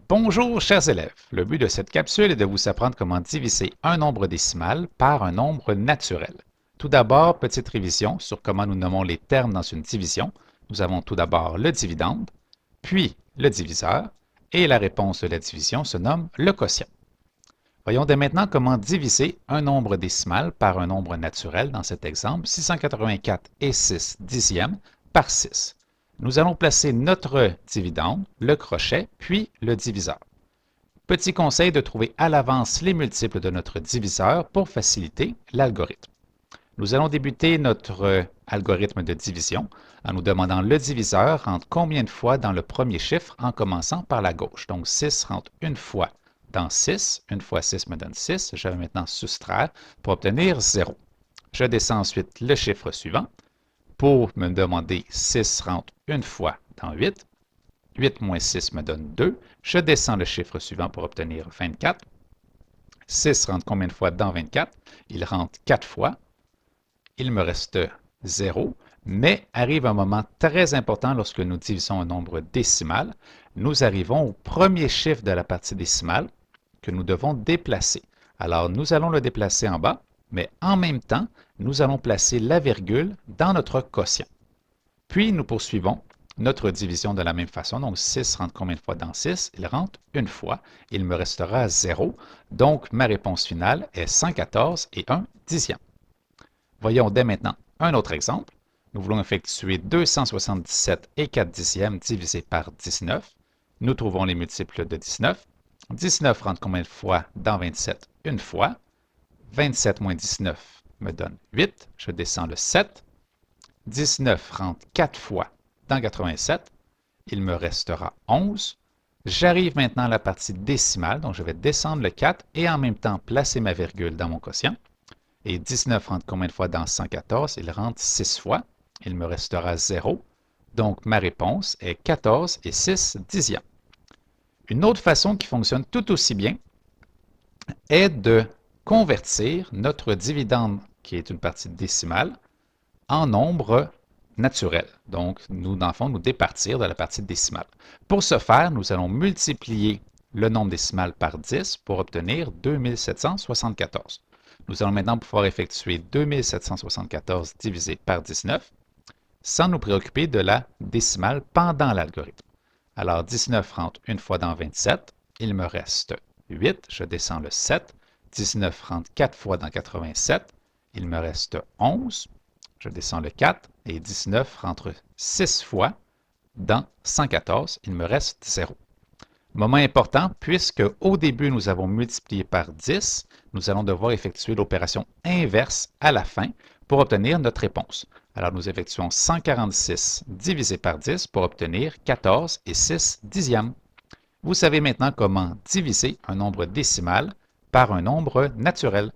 Bonjour chers élèves, le but de cette capsule est de vous apprendre comment diviser un nombre décimal par un nombre naturel. Tout d'abord, petite révision sur comment nous nommons les termes dans une division. Nous avons tout d'abord le dividende, puis le diviseur, et la réponse de la division se nomme le quotient. Voyons dès maintenant comment diviser un nombre décimal par un nombre naturel dans cet exemple 684 et 6 dixièmes par 6. Nous allons placer notre dividende, le crochet, puis le diviseur. Petit conseil de trouver à l'avance les multiples de notre diviseur pour faciliter l'algorithme. Nous allons débuter notre algorithme de division en nous demandant le diviseur rentre combien de fois dans le premier chiffre en commençant par la gauche. Donc 6 rentre une fois dans 6. Une fois 6 me donne 6. Je vais maintenant soustraire pour obtenir 0. Je descends ensuite le chiffre suivant. Pour me demander 6 rentre une fois dans 8. 8 moins 6 me donne 2. Je descends le chiffre suivant pour obtenir 24. 6 rentre combien de fois dans 24? Il rentre 4 fois. Il me reste 0, mais arrive un moment très important lorsque nous divisons un nombre décimal. Nous arrivons au premier chiffre de la partie décimale que nous devons déplacer. Alors, nous allons le déplacer en bas, mais en même temps, nous allons placer la virgule dans notre quotient. Puis, nous poursuivons notre division de la même façon. Donc, 6 rentre combien de fois dans 6? Il rentre une fois. Il me restera 0. Donc, ma réponse finale est 114 et 1 dixième. Voyons dès maintenant un autre exemple. Nous voulons effectuer 277 et 4 dixièmes divisé par 19. Nous trouvons les multiples de 19. 19 rentre combien de fois dans 27? Une fois. 27 moins 19 me donne 8. Je descends le 7. 19 rentre 4 fois dans 87. Il me restera 11. J'arrive maintenant à la partie décimale, donc je vais descendre le 4 et en même temps placer ma virgule dans mon quotient. Et 19 rentre combien de fois dans 114? Il rentre 6 fois. Il me restera 0. Donc, ma réponse est 14 et 6 dixièmes. Une autre façon qui fonctionne tout aussi bien est de convertir notre dividende, qui est une partie décimale, en nombre naturel. Donc, nous, dans le fond, nous départir de la partie décimale. Pour ce faire, nous allons multiplier le nombre décimal par 10 pour obtenir 2774. Nous allons maintenant pouvoir effectuer 2774 divisé par 19 sans nous préoccuper de la décimale pendant l'algorithme. Alors, 19 rentre une fois dans 27. Il me reste 8. Je descends le 7. 19 rentre 4 fois dans 87. Il me reste 11. Je descends le 4. Et 19 rentre 6 fois dans 114. Il me reste 0. Moment important, puisque au début, nous avons multiplié par 10, nous allons devoir effectuer l'opération inverse à la fin pour obtenir notre réponse. Alors, nous effectuons 146 divisé par 10 pour obtenir 14 et 6 dixièmes. Vous savez maintenant comment diviser un nombre décimal par un nombre naturel.